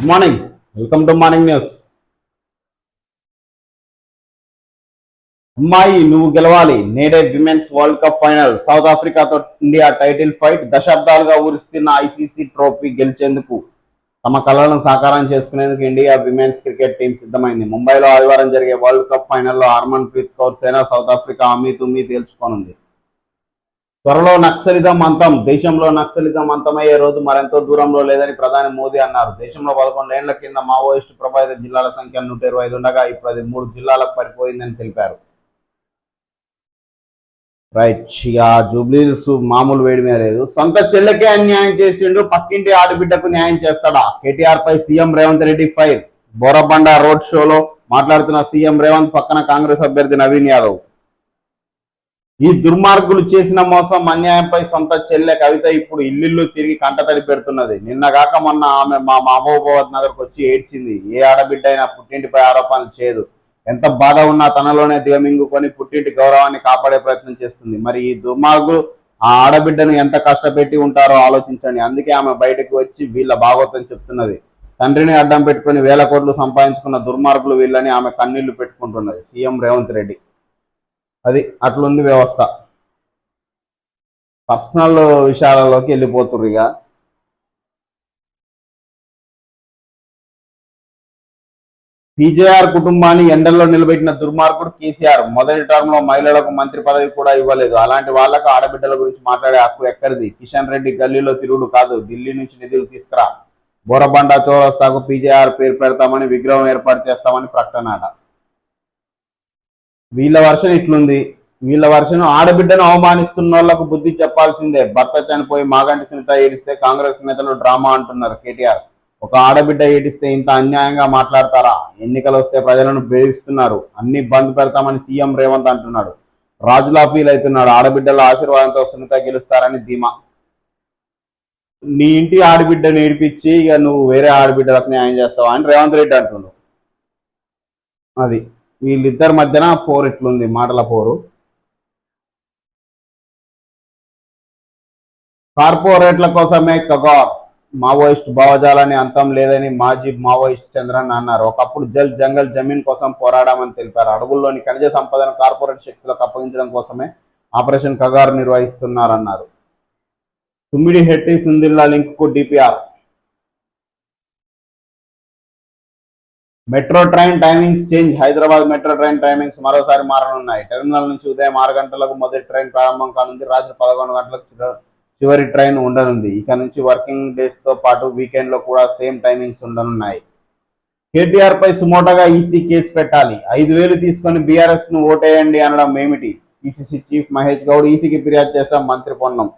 Good morning, welcome to morning news. అమ్మాయి నువ్వు గెలవాలి, నేడే women's world cup final. South ఆఫ్రికాతో ఇండియా టైటిల్ ఫైట్. దశాబ్దాలుగా ఊరిస్తున్న ఐసీసీ ట్రోఫీ గెలిచేందుకు తమ కలలను సాకారం చేసుకునేందుకు ఇండియా విమెన్స్ క్రికెట్ టీం సిద్ధమైంది. ముంబైలో ఆదివారం జరిగే వరల్డ్ కప్ ఫైనల్లో హర్మన్ ప్రీత్ కౌర్ సేన సౌత్ ఆఫ్రికా అమీ తేల్చుకోనుంది. త్వరలో నక్సలిజం అంతం. దేశంలో నక్సలిజం అంతమయ్యే రోజు మరెంతో దూరంలో లేదని ప్రధాని మోదీ అన్నారు. దేశంలో 11 ఏళ్ల కింద మావోయిస్టు ప్రభావిత జిల్లాల సంఖ్య 125 ఉండగా ఇప్పుడు అది 3 జిల్లాలకు పడిపోయిందని తెలిపారు. రైట్, ఇక జూబ్లీస్ మామూలు వేడి మీద లేదు. సొంత చెల్లెకే అన్యాయం చేసిండు, పక్కింటి ఆడబిడ్డకు న్యాయం చేస్తాడా? కేటీఆర్ పై CM Revanth Reddy fire. Borabanda road షోలో మాట్లాడుతున్న సీఎం రేవంత్ పక్కన కాంగ్రెస్ అభ్యర్థి నవీన్ యాదవ్. ఈ దుర్మార్గులు చేసిన మోసం అన్యాయంపై సొంత చెల్లె కవిత ఇప్పుడు ఇల్లు తిరిగి కంటతడి పెడుతున్నది. నిన్నగాక మొన్న ఆమె మా మహబూబాబాద్ నగర్కు వచ్చి ఏడ్చింది. ఏ ఆడబిడ్డ అయినా పుట్టింటిపై ఆరోపణలు చేయదు. ఎంత బాధ ఉన్నా తనలోనే దిగమింగుకొని పుట్టింటి గౌరవాన్ని కాపాడే ప్రయత్నం చేస్తుంది. మరి ఈ దుర్మార్గులు ఆ ఆడబిడ్డను ఎంత కష్టపెట్టి ఉంటారో ఆలోచించండి. అందుకే ఆమె బయటకు వచ్చి వీళ్ళ భాగవతం చెప్తున్నది. తండ్రిని అడ్డం పెట్టుకుని వేల కోట్లు సంపాదించుకున్న దుర్మార్గులు వీళ్ళని ఆమె కన్నీళ్లు పెట్టుకుంటున్నది. సీఎం రేవంత్ రెడ్డి అది అట్లుంది వ్యవస్థ. పర్సనల్ విషయాలలోకి వెళ్ళిపోతుర్రు. ఇక పీజేఆర్ కుటుంబాన్ని ఎండల్లో నిలబెట్టిన దుర్మార్గుడు కేసీఆర్. మొదటి టర్మ్ లో మహిళలకు మంత్రి పదవి కూడా ఇవ్వలేదు. అలాంటి వాళ్లకు ఆడబిడ్డల గురించి మాట్లాడే హక్కు ఎక్కడిది? కిషన్ రెడ్డి గల్లీలో తిరుగుడు కాదు, ఢిల్లీ నుంచి నిధులు తీసుకురా. బోరబండ చౌరస్తాకు పీజేఆర్ పేరు పెడతామని, విగ్రహం ఏర్పాటు చేస్తామని ప్రకటన. వీళ్ళ వర్షన్ ఇట్లుంది. వీళ్ళ వర్షన్ ఆడబిడ్డను అవమానిస్తున్న వాళ్లకు బుద్ధి చెప్పాల్సిందే. భర్త చనిపోయి మాగంటి సునీత ఏడిస్తే కాంగ్రెస్ నేతలు డ్రామా అంటున్నారు కేటీఆర్. ఒక ఆడబిడ్డ ఏడిస్తే ఇంత అన్యాయంగా మాట్లాడతారా? ఎన్నికలు వస్తే ప్రజలను బెదిరిస్తున్నారు, అన్ని బంద్ పెడతామని సీఎం రేవంత్ అంటున్నాడు. రాజులా ఫీల్ అవుతున్నాడు. ఆడబిడ్డల ఆశీర్వాదంతో సునీత గెలుస్తారని ధీమా. నీ ఇంటి ఆడబిడ్డను ఏడిపించి ఇక నువ్వు వేరే ఆడబిడ్డలకు న్యాయం చేస్తావా అని రేవంత్ రెడ్డి అంటున్నాడు. అది వీళ్ళిద్దరి మధ్యన పోరు ఇట్లుంది, మాటల పోరు. కార్పొరేట్ల కోసమే కగార్. మావోయిస్టు భావజాలాన్ని అంతం లేదని మాజీ మావోయిస్ట్ చంద్రన్ అన్నారు. ఒకప్పుడు జల్ జంగల్ జమీన్ కోసం పోరాడామని తెలిపారు. అడవుల్లోని ఖనిజ సంపదను కార్పొరేట్ శక్తులకు అప్పగించడం కోసమే ఆపరేషన్ కగార్ నిర్వహిస్తున్నారన్నారు. తుమ్మిడి హెట్టి సుందిల్లా లింక్ కు DPR. Metro train timings change. Hyderabad metro train timings మరోసారి మారనున్నాయి. టెర్మినల్ నుంచి ఉదయం 6 గంటలకు మొదటి ట్రైన్ ప్రారంభం కానుంది. రాత్రి 11 గంటలకు చివరి ట్రైన్ ఉండనుంది. ఇక నుంచి వర్కింగ్ డేస్ తో పాటు వీకెండ్ లో కూడా సేమ్ టైమింగ్స్ ఉండనున్నాయి. కేటీఆర్ పై సుమోటోగా ఈసీ కేసు పెట్టాలి. 5,000 తీసుకొని బీఆర్ఎస్ ను ఓటేయండి అనడం ఏమిటి? పిసిసి చీఫ్ మహేష్ గౌడ్ ఈసీకి ఫిర్యాదు చేశాం మంత్రి పొన్నం.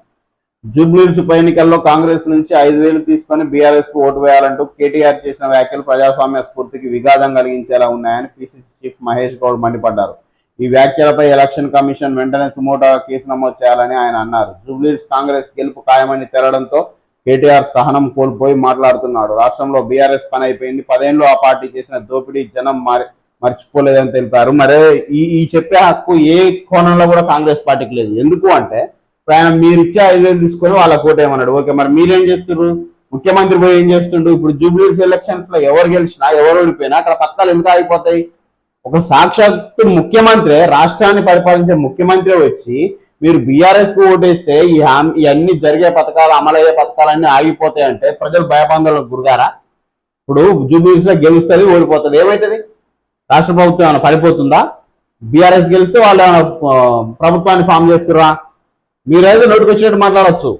జూబ్లీహిల్స్ ఉప ఎన్నికల్లో కాంగ్రెస్ నుంచి 5,000 తీసుకొని బీఆర్ఎస్ కు ఓటు వేయాలంటూ కేటీఆర్ చేసిన వ్యాఖ్యలు ప్రజాస్వామ్య స్ఫూర్తికి విఘాతం కలిగించేలా ఉన్నాయని పిసిసి చీఫ్ మహేష్ గౌడ్ మండిపడ్డారు. ఈ వ్యాఖ్యలపై ఎలక్షన్ కమిషన్ వెంటనే సుమోటోగా కేసు నమోదు చేయాలని ఆయన అన్నారు. జూబ్లీహిల్స్ కాంగ్రెస్ గెలుపు ఖాయమని తెరడంతో కేటీఆర్ సహనం కోల్పోయి మాట్లాడుతున్నాడు. రాష్ట్రంలో బీఆర్ఎస్ పని అయిపోయింది. 10 ఏళ్లు ఆ పార్టీ చేసిన దోపిడీ జనం మర్చిపోలేదని తెలిపారు. మరే ఈ చెప్పే హక్కు ఏ కోణంలో కూడా కాంగ్రెస్ పార్టీకి లేదు. ఎందుకు అంటే ఆయన మీరు ఇచ్చే 5,000 తీసుకొని వాళ్ళ కోటేమన్నాడు. ఓకే, మరి మీరేం చేస్తున్నారు? ముఖ్యమంత్రి పోయి ఏం చేస్తుండ్రు? ఇప్పుడు జూబ్లీహిల్స్ ఎలక్షన్స్ లో ఎవరు గెలిచినా ఎవరు ఓడిపోయినా అక్కడ పథకాలు ఎందుకు ఆగిపోతాయి? ఒక సాక్షాత్తు ముఖ్యమంత్రి, రాష్ట్రాన్ని పరిపాలించే ముఖ్యమంత్రి వచ్చి మీరు బీఆర్ఎస్ కు ఓటేస్తే ఇవన్నీ జరిగే పథకాలు, అమలయ్యే పథకాలన్నీ ఆగిపోతాయి అంటే ప్రజలు భయబంధులకు గురిగారా? ఇప్పుడు జూబ్లీహిల్స్ లో గెలుస్తుంది, ఓడిపోతుంది, ఏమవుతుంది? రాష్ట్ర ప్రభుత్వం ఏమైనా పడిపోతుందా? బీఆర్ఎస్ గెలిస్తే వాళ్ళు ఏమైనా ప్రభుత్వాన్ని ఫామ్ చేస్తుర్రా? మీరైతే నోటికి వచ్చినట్టు మాట్లాడవచ్చు.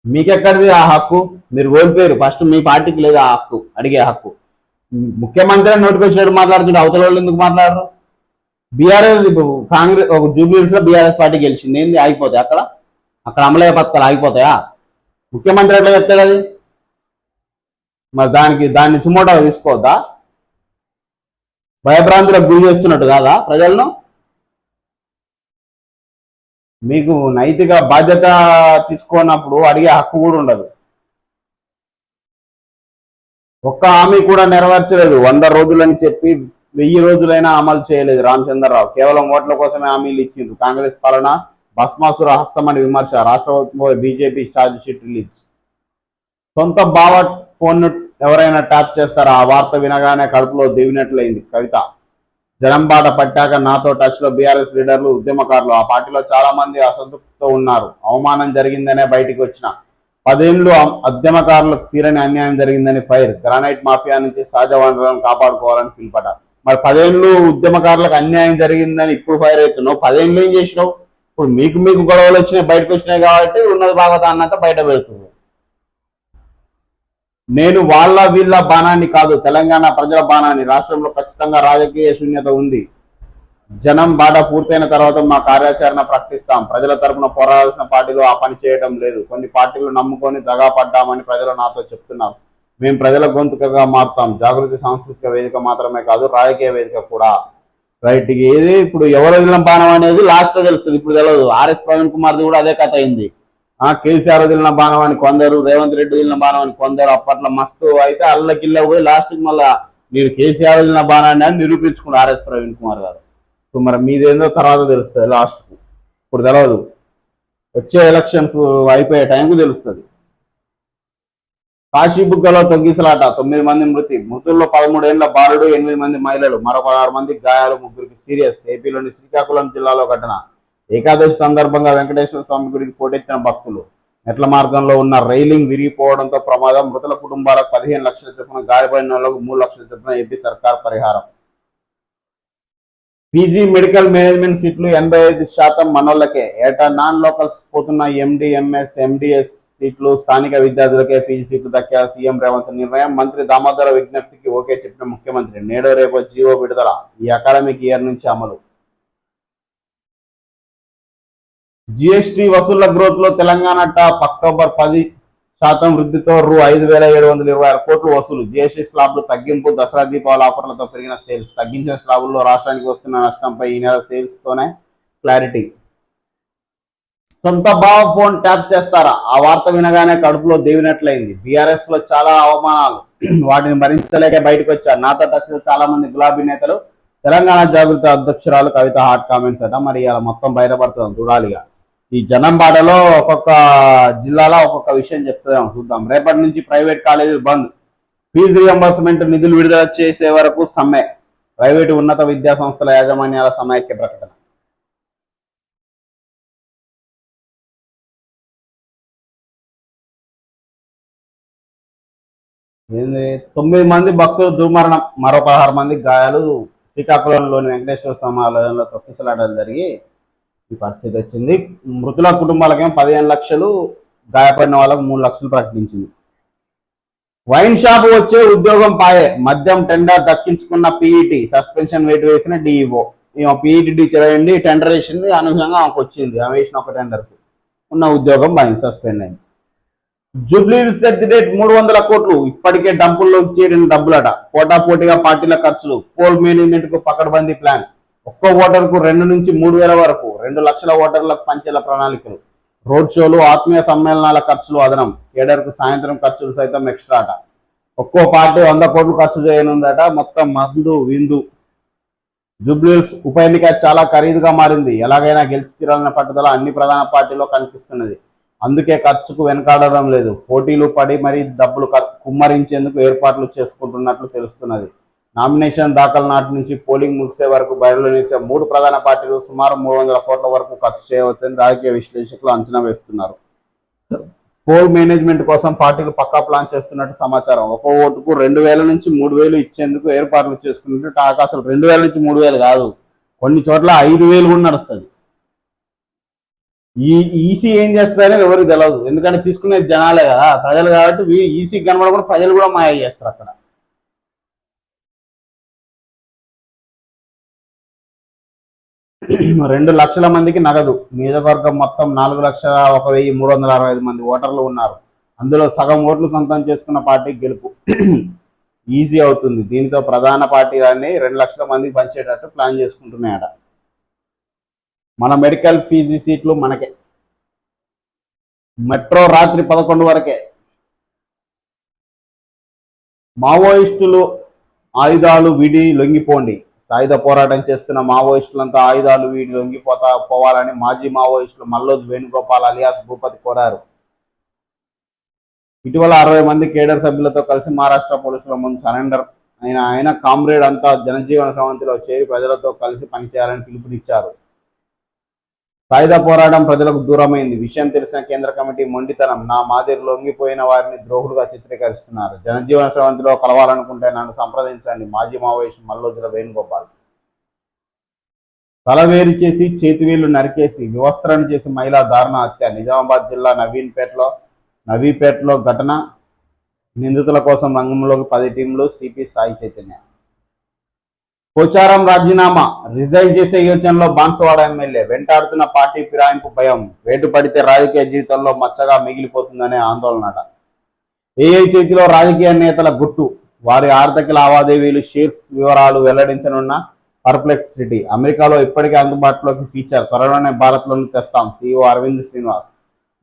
మీకెక్కడిది ఆ హక్కు? మీరు ఓడిపోయారు. ఫస్ట్ మీ పార్టీకి లేదు ఆ హక్కు, అడిగే హక్కు. ముఖ్యమంత్రి నోటికి వచ్చినట్టు మాట్లాడుతుంటే అవతల వాళ్ళు ఎందుకు మాట్లాడరు? బీఆర్ఎస్ కాంగ్రెస్ ఒక జూబ్లీహిల్స్ లో బీఆర్ఎస్ పార్టీ గెలిచింది, ఏంది ఆగిపోతాయి? అక్కడ అమలయ్యే పథకాలు ఆగిపోతాయా? ముఖ్యమంత్రి ఎట్లా చెప్తాడు అది? మరి దాన్ని సుమోటో తీసుకోవద్దా? భయభ్రాంతులకు గురి చేస్తున్నట్టు కాదా ప్రజలను? మీకు నైతిక బాధ్యత తీసుకున్నప్పుడు అడిగే హక్కు కూడా ఉండదు. ఒక్క హామీ కూడా నెరవేర్చలేదు. 100 రోజులని చెప్పి 1000 రోజులైనా అమలు చేయలేదు రామచంద్రరావు. కేవలం ఓట్ల కోసమే హామీలు ఇచ్చిండ్రు. కాంగ్రెస్ పాలన భస్మాసుర హస్తమని విమర్శ. రాష్ట్ర ప్రభుత్వంపై బీజేపీ ఛార్జ్ షీట్ రిలీజ్. సొంత బావ ఫోన్ ఎవరైనా ట్యాప్ చేస్తారా? ఆ వార్త వినగానే కడుపులో దివినట్లయింది కవిత. జనం బాట పట్టాక నాతో టచ్ లో బీఆర్ఎస్ లీడర్లు, ఉద్యమకారులు. ఆ పార్టీలో చాలా మంది అసంతృప్తితో ఉన్నారు. అవమానం జరిగిందనే బయటికి వచ్చిన 10 ఏళ్లు ఉద్యమకారులకు తీరని అన్యాయం జరిగిందని ఫైర్. గ్రానైట్ మాఫియా నుంచి సహజ వనరులను కాపాడుకోవాలని పిలుపట. మరి 10 ఏళ్లు ఉద్యమకారులకు అన్యాయం జరిగిందని ఇప్పుడు ఫైర్ అవుతున్నావు. 10 ఏళ్ళు ఏం చేసినావు? ఇప్పుడు మీకు మీకు గొడవలు వచ్చినాయి, బయటకు వచ్చినాయి కాబట్టి ఉన్నది భాగవతాన్నంతా బయట పెడుతుంది. నేను వాళ్ళ వీళ్ళ బాణాన్ని కాదు, తెలంగాణ ప్రజల బాణాన్ని. రాష్ట్రంలో ఖచ్చితంగా రాజకీయ శూన్యత ఉంది. జనం బాట పూర్తయిన తర్వాత మా కార్యాచరణ ప్రకటిస్తాం. ప్రజల తరపున పోరాడాల్సిన పార్టీలు ఆ పని చేయడం లేదు. కొన్ని పార్టీలు నమ్ముకొని దగా పడ్డామని ప్రజలు నాతో చెప్తున్నారు. మేము ప్రజల గొంతుకగా మారుతాం. జాగృతి సాంస్కృతిక వేదిక మాత్రమే కాదు, రాజకీయ వేదిక కూడా. రైట్. ఏది ఇప్పుడు ఎవరు వదిలిన బాణం అనేది లాస్ట్ లో తెలుస్తుంది, ఇప్పుడు తెలియదు. ఆర్ఎస్ ప్రవీణ్ కుమార్ది కూడా అదే కథ అయింది. కేసీఆర్ వదిలిన బాణం అని కొందరు, రేవంత్ రెడ్డి వదిలిన బాణం అని కొందరు. అప్పట్లో మస్తు అయితే అల్లకిల్ల పోయి లాస్ట్కి మళ్ళా మీరు కేసీఆర్ వదిలిన బాణాన్ని అని నిరూపించుకున్నారు ఆర్ఎస్ ప్రవీణ్ కుమార్ గారు. ఇప్పుడు మరి మీదేందో తర్వాత తెలుస్తుంది లాస్ట్కు, ఇప్పుడు తెలియదు. వచ్చే ఎలక్షన్స్ అయిపోయే టైంకు తెలుస్తుంది. కాశీబుగ్గలో తొగ్గిసలాట, 9 మంది మృతుల్లో 13 ఏళ్ల బాలుడు, 8 మంది మహిళలు, మరో 16 మందికి గాయాలు, 3 సీరియస్. ఏపీలోని శ్రీకాకుళం జిల్లాలో ఘటన. ఏకాదశి సందర్భంగా వెంకటేశ్వర స్వామి గుడికి పోటెత్తిన భక్తులు. మెట్ల మార్గంలో ఉన్న రైలింగ్ విరిగిపోవడంతో ప్రమాదం. మృతుల కుటుంబాలకు 15 లక్షల చొప్పున, గాయపడిన వాళ్లకు 3 లక్షల చొప్పున ఏపీ సర్కార్ పరిహారం. పీజీ మెడికల్ మేనేజ్మెంట్ సీట్లు 85% మనోళ్లకే. ఏటా నాన్ లోకల్స్ పోతున్న ఎండి, ఎంఎస్, ఎండిఎస్ సీట్లు స్థానిక విద్యార్థులకే పీజీ సీట్లు దక్కే సీఎం రేవంత్ నిర్ణయం. మంత్రి దామోదర విజ్ఞప్తికి ఓకే చెప్పిన ముఖ్యమంత్రి. నేడో రేపో జీవో విడుదల. ఈ అకాడమిక్ ఇయర్ నుంచి అమలు. జిఎస్టీ వసూళ్ల గ్రోత్ లో తెలంగాణ టాప్. అక్టోబర్ 10% వృద్ధితో రూ. 5,726 కోట్లు వసూలు. జిఎస్టీ స్లాబ్లు తగ్గింపు. దసరా దీపావళి ఆఫర్లతో పెరిగిన సేల్స్. తగ్గించిన స్లాబుల్లో రాష్ట్రానికి వస్తున్న నష్టంపై ఈ నెల సేల్స్ తోనే క్లారిటీ. సొంత బావ ఫోన్ ట్యాప్ చేస్తారా? ఆ వార్త వినగానే కడుపులో దేవినట్లయింది. బీఆర్ఎస్ లో చాలా అవమానాలు, వాటిని భరించలేక బయటకు వచ్చారు. నాతో టచ్ చాలా మంది గులాబీ నేతలు. తెలంగాణ జాగృతి అధ్యక్షురాలు కవిత హాట్ కామెంట్స్ అట. మరి ఇలా మొత్తం బయటపడుతుంది, చూడాలిగా. ఈ జనం బాటలో ఒక్కొక్క జిల్లాలో ఒక్కొక్క విషయం చెప్తాం, చూద్దాం. రేపటి నుంచి ప్రైవేట్ కాలేజీలు బంద్. ఫీజు రియంబర్స్మెంట్ నిధులు విడుదల చేసే వరకు సమ్మె. ప్రైవేటు ఉన్నత విద్యా సంస్థల యాజమాన్యాల సమైక్య ప్రకటన. ఏంది? 9 మంది భక్తులు దుర్మరణం, మరో 16 మందికి గాయాలు. శ్రీకాకుళంలోని వెంకటేశ్వర స్వామి ఆలయంలో తొక్కిసలాటలు జరిగి ఈ పరిస్థితి వచ్చింది. మృతుల కుటుంబాలకేమో 15 లక్షలు, గాయపడిన వాళ్ళకు 3 లక్షలు ప్రకటించింది. వైన్ షాప్ వచ్చే ఉద్యోగం పాయే. మద్యం టెండర్ దక్కించుకున్న పీఈటీ సస్పెన్షన్ వేటు వేసిన డిఈఓ. పీఈటీ టీచర్ అయ్యింది, టెండర్ వేసింది, అనూహ్యంగా ఆమెకు వచ్చింది. ఆమె వేసిన ఒక టెండర్కు ఉన్న ఉద్యోగం పోయింది, సస్పెండ్ అయింది. జూబ్లీ డేట్ 300 కోట్లు ఇప్పటికే డంపుల్లో చేరిన డబ్బులట. పోటాపోటీగా పార్టీల ఖర్చులు. పోల్ మేనేజ్మెంట్ కు పకడ్బందీ ప్లాన్. ఒక్కో ఓటర్కు 2 నుంచి 3,000 వరకు. 2 లక్షల ఓటర్లకు పంచేల ప్రణాళికలు. రోడ్ షోలు, ఆత్మీయ సమ్మేళనాల ఖర్చులు అదనం. కేడర్కు సాయంత్రం ఖర్చులు సైతం ఎక్స్ట్రా అట. ఒక్కో పార్టీ 100 కోట్లు ఖర్చు చేయనుందట. మొత్తం మందు విందు. జూబ్లీహిల్స్ ఉప ఎన్నిక చాలా ఖరీదుగా మారింది. ఎలాగైనా గెలిచి తీరాలన్న పట్టుదల అన్ని ప్రధాన పార్టీలో కనిపిస్తున్నది. అందుకే ఖర్చుకు వెనకాడడం లేదు. పోటీలు పడి మరీ డబ్బులు కుమ్మరించేందుకు ఏర్పాట్లు చేసుకుంటున్నట్లు తెలుస్తున్నది. నామినేషన్ దాఖలు నాటి నుంచి పోలింగ్ ముగిసే వరకు బయలుదేరే 3 ప్రధాన పార్టీలు సుమారు 300 కోట్ల వరకు ఖర్చు చేయవచ్చని రాజకీయ విశ్లేషకులు అంచనా వేస్తున్నారు. పోల్ మేనేజ్మెంట్ కోసం పార్టీలు పక్కా ప్లాన్ చేస్తున్నట్టు సమాచారం. ఒక్కో ఓటుకు 2,000 నుంచి 3,000 ఇచ్చేందుకు ఏర్పాట్లు చేసుకున్నట్టు టాక్. అసలు 2,000 నుంచి 3,000 కాదు, కొన్ని చోట్ల 5,000 కూడా నడుస్తుంది. ఈ ఈసీ ఏం చేస్తారనేది ఎవరికి తెలియదు, ఎందుకంటే తీసుకునేది జనాలే కదా, ప్రజలు. కాబట్టి ఈసీ కనబడకుండా ప్రజలు కూడా మాయ చేస్తారు అక్కడ. 2 లక్షల మందికి నగదు. నియోజకవర్గం మొత్తం 4,01,365 మంది ఓటర్లు ఉన్నారు. అందులో సగం ఓట్లు సొంతం చేసుకున్న పార్టీ గెలుపు ఈజీ అవుతుంది. దీనితో ప్రధాన పార్టీలన్నీ 2 లక్షల మందికి పంచేటట్టు ప్లాన్ చేసుకుంటున్నాయట. మన మెడికల్ ఫీజు సీట్లు మనకే. మెట్రో రాత్రి 11 వరకే. మావోయిస్టులు ఆయుధాలు వీడి లొంగిపోండి. సాయుధ పోరాటం చేస్తున్న మావోయిస్టులంతా ఆయుధాలు వీడి పోవాలని మాజీ మావోయిస్టులు మల్లోజ్ వేణుగోపాల్ అలియాస్ భూపతి కోరారు. ఇటీవల 60 మంది కేడర్ సభ్యులతో కలిసి మహారాష్ట్ర పోలీసుల ముందు సరెండర్ అయిన ఆయన కామ్రేడ్ అంతా జనజీవన స్రవంతిలో చేరి ప్రజలతో కలిసి పనిచేయాలని పిలుపునిచ్చారు. సాయుధ పోరాటం ప్రజలకు దూరమైంది. విషయం తెలిసిన కేంద్ర కమిటీ మొండితనం. నా మాదిరి లొంగిపోయిన వారిని ద్రోహులుగా చిత్రీకరిస్తున్నారు. జనజీవన స్రవంతిలో కలవాలనుకుంటే నన్ను సంప్రదించండి. మాజీ మావోయిస్టు మల్లోజుల వేణుగోపాల్. తలవేరు చేసి చేతివేళ్లు నరికేసి వివస్త్రను చేసి మహిళా దారుణ హత్య. నిజామాబాద్ జిల్లా నవీపేటలో ఘటన. నిందితుల కోసం రంగంలోకి 10 టీంలు. సిపి సాయి చైతన్య. పోచారం రాజీనామా. రిజైన్ చేసే యోచనలో బాన్సువాడ ఎమ్మెల్యే. వెంటాడుతున్న పార్టీ ఫిరాయింపు భయం. వేటు పడితే రాజకీయ జీవితంలో మచ్చగా మిగిలిపోతుందనే ఆందోళన. ఏఐ చేతిలో రాజకీయ నేతల గుట్టు. వారి ఆర్థిక లావాదేవీలు, షేర్స్ వివరాలు వెల్లడించనున్న పర్ప్లెక్సిటీ. అమెరికాలో ఇప్పటికే అందుబాటులోకి ఫీచర్. త్వరలోనే భారత్లోకి తెస్తాం. సిఇఓ అరవింద్ శ్రీనివాస్.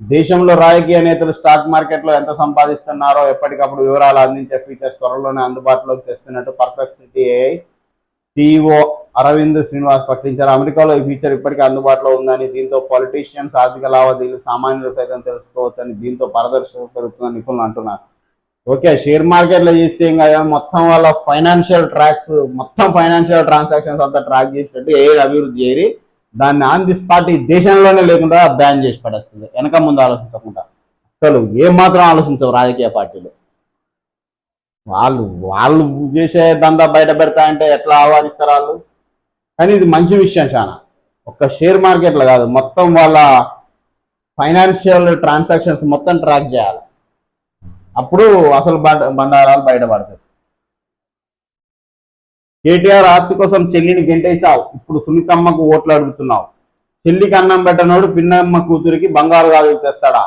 దేశంలో రాజకీయ నేతలు స్టాక్ మార్కెట్లో ఎంత సంపాదిస్తున్నారో ఎప్పటికప్పుడు వివరాలు అందించే ఫీచర్స్ త్వరలోనే అందుబాటులోకి తెస్తున్నట్టు perplexity AI CEO Aravind Srinivas ప్రకటించారు. అమెరికాలో ఈ ఫీచర్ ఇప్పటికే అందుబాటులో ఉందని, దీంతో పొలిటీషియన్స్ ఆర్థిక లావాదేవీలు సామాన్యులు సైతం తెలుసుకోవచ్చని, దీంతో పారదర్శకత పెరుగుతుందని నిపుణులు అంటున్నారు. ఓకే, షేర్ మార్కెట్లో చేస్తే ఇంకా మొత్తం వాళ్ళ ఫైనాన్షియల్ ట్రాన్సాక్షన్స్ అంతా ట్రాక్ చేసినట్టు ఏ అభివృద్ధి చేయరి దాన్ని ఆన్ ది స్పాట్ ఈ దేశంలోనే లేకుండా బ్యాన్ చేసి పడేస్తుంది. వెనక ముందు ఆలోచించకుండా అసలు ఏమాత్రం ఆలోచించవు రాజకీయ పార్టీలు. వాళ్ళు చేసే దందా బయట పెడతా అంటే ఎట్లా ఆహ్వానిస్తారు వాళ్ళు? కానీ ఇది మంచి విషయం చాలా. ఒక్క షేర్ మార్కెట్లో కాదు, మొత్తం వాళ్ళ ఫైనాన్షియల్ ట్రాన్సాక్షన్స్ మొత్తం ట్రాక్ చేయాలి. అప్పుడు అసలు బండారాలు బయటపడతాయి. కేటీఆర్ ఆస్తి కోసం చెల్లిని గెంటేశావు, ఇప్పుడు సునీతమ్మకు ఓట్లు అడుగుతున్నావు. చెల్లికి అన్నం పెట్టనోడు పిన్నమ్మ కూతురికి బంగారు గాజులు తెస్తాడా?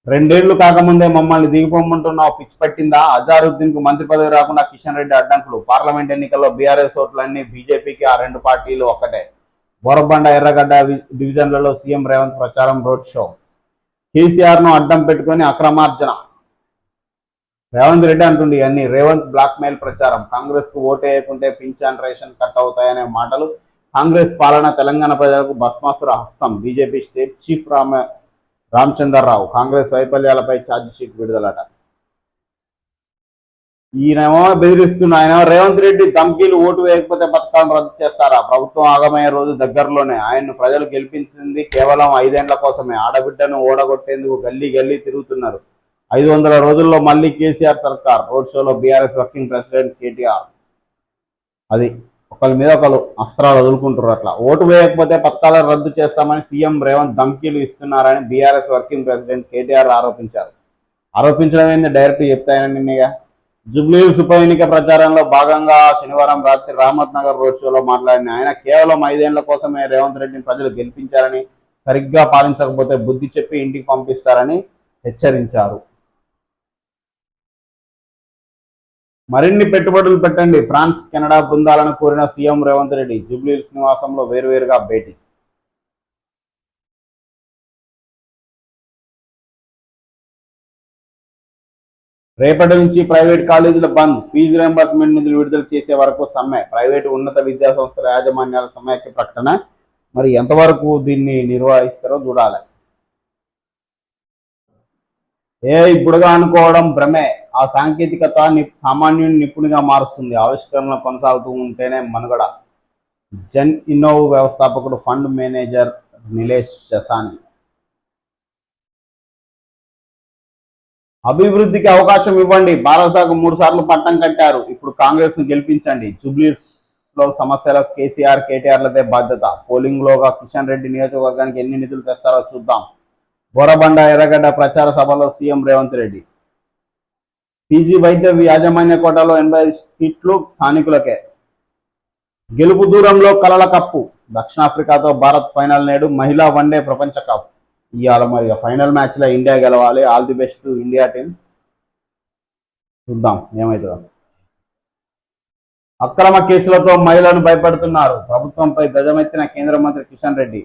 2 ఏళ్లు కాకముందే మమ్మల్ని దిగిపోమంటున్నావు, పిచ్చి పట్టిందా? అజారుద్దీన్ కు మంత్రి పదవి రాకుండా కిషన్ రెడ్డి అడ్డంకులు. పార్లమెంట్ ఎన్నికల్లో బీఆర్ఎస్ ఓట్లన్నీ బీజేపీకి, ఆ 2 పార్టీలు ఒక్కటే. బోరబండ ఎర్రగడ్డ డివిజన్లలో సీఎం రేవంత్ ప్రచారం, రోడ్ షో. కేసీఆర్ ను అడ్డం పెట్టుకుని అక్రమార్జన. రేవంత్ రెడ్డి అంటుండి అన్ని రేవంత్ బ్లాక్ మెయిల్ ప్రచారం. కాంగ్రెస్ కు ఓటేయకుంటే పింఛన్, రేషన్ కట్ అవుతాయనే మాటలు. కాంగ్రెస్ పాలన తెలంగాణ ప్రజలకు భస్మాసుర హస్తం. BJP state chief Ramachandra Rao. Congress వైఫల్యాలపై ఛార్జిషీట్ విడుదలట. ఈయనేమో బెదిరిస్తున్నా, ఆయన రేవంత్ రెడ్డి ధమ్కీలు, ఓటు వేయకపోతే పథకాలను రద్దు చేస్తారా? ప్రభుత్వం ఆగమయ్యే రోజు దగ్గరలోనే. ఆయన్ను ప్రజలు గెలిపించింది కేవలం 5 ఏళ్ల కోసమే. ఆడబిడ్డను ఓడగొట్టేందుకు గల్లీ గల్లీ తిరుగుతున్నారు. 500 రోజుల్లో మళ్ళీ కేసీఆర్ సర్కార్. రోడ్ షోలో బీఆర్ఎస్ వర్కింగ్ ప్రెసిడెంట్ కేటీఆర్. అది ఒకరి మీద ఒకరు అస్త్రాలు వదులుకుంటారు. అట్లా ఓటు వేయకపోతే పథకాలను రద్దు చేస్తామని సీఎం రేవంత్ ధమ్కీలు ఇస్తున్నారని బీఆర్ఎస్ వర్కింగ్ ప్రెసిడెంట్ కేటీఆర్ ఆరోపించారు. ఆరోపించడం ఏంది, డైరెక్ట్ చెప్తాయనిగా. జూబ్లీహిల్స్ ఉప ఎన్నిక ప్రచారంలో భాగంగా శనివారం రాత్రి రామత్ నగర్ రోడ్ షోలో మాట్లాడిన ఆయన కేవలం 5 ఏళ్ల కోసమే రేవంత్ రెడ్డిని ప్రజలు గెలిపించారని, సరిగ్గా పాలించకపోతే బుద్ధి చెప్పి ఇంటికి పంపిస్తారని హెచ్చరించారు. మరిన్ని పెట్టుబడులు పెట్టండి, ఫ్రాన్స్, కెనడా బృందాలను కోరిన సీఎం రేవంత్ రెడ్డి. జూబ్లీహిల్స్ నివాసంలో వేరువేరుగా భేటీ. రేపటి నుంచి ప్రైవేట్ కాలేజీల బంద్. ఫీజు రియంబర్స్మెంట్ నిధులు విడుదల చేసే వరకు సమ్మె. ప్రైవేటు ఉన్నత విద్యా సంస్థల యాజమాన్యాల సమ్మెకి ప్రకటన. మరి ఎంతవరకు దీన్ని నిర్వహిస్తారో చూడాలి. ఇప్పుడుగా అనుకోవడం భ్రమే. ఆ సాంకేతికత సామాన్యుని నిపుణుడిగా మారుస్తుంది. ఆవిష్కరణలు కొనసాగుతూ ఉంటేనే మనుగడ. జన్ ఇన్నోవ్ వ్యవస్థాపకుడు, ఫండ్ మేనేజర్ నిలేష్ శశాని. అభివృద్ధికి అవకాశం ఇవ్వండి. బారాసాకు 3 సార్లు పట్టం కట్టారు, ఇప్పుడు కాంగ్రెస్ ను గెలిపించండి. జూబ్లీహిల్స్ లో సమస్యలకు కేసీఆర్, కేటీఆర్లదే బాధ్యత. పోలింగ్ లోగా కిషన్ రెడ్డి నియోజకవర్గానికి ఎన్ని నిధులు తెస్తారో చూద్దాం. బోరబండ ఎర్రగడ్డ ప్రచార సభలో సీఎం రేవంత్ రెడ్డి. పీజీ వైద్య యాజమాన్య కోటాలో 80 సీట్లు స్థానికులకే. గెలుపు దూరంలో కలల కప్పు. దక్షిణాఫ్రికాతో భారత్ ఫైనల్ నేడు. మహిళా వన్డే ప్రపంచ కప్ ఇవాళ. మరి ఫైనల్ మ్యాచ్ లో ఇండియా గెలవాలి. All the best India team. చూద్దాం ఏమవుతుందో. అక్రమ కేసులతో మహిళలను భయపడుతున్నారు. ప్రభుత్వంపై ధ్వజమెత్తిన కేంద్ర మంత్రి కిషన్ రెడ్డి.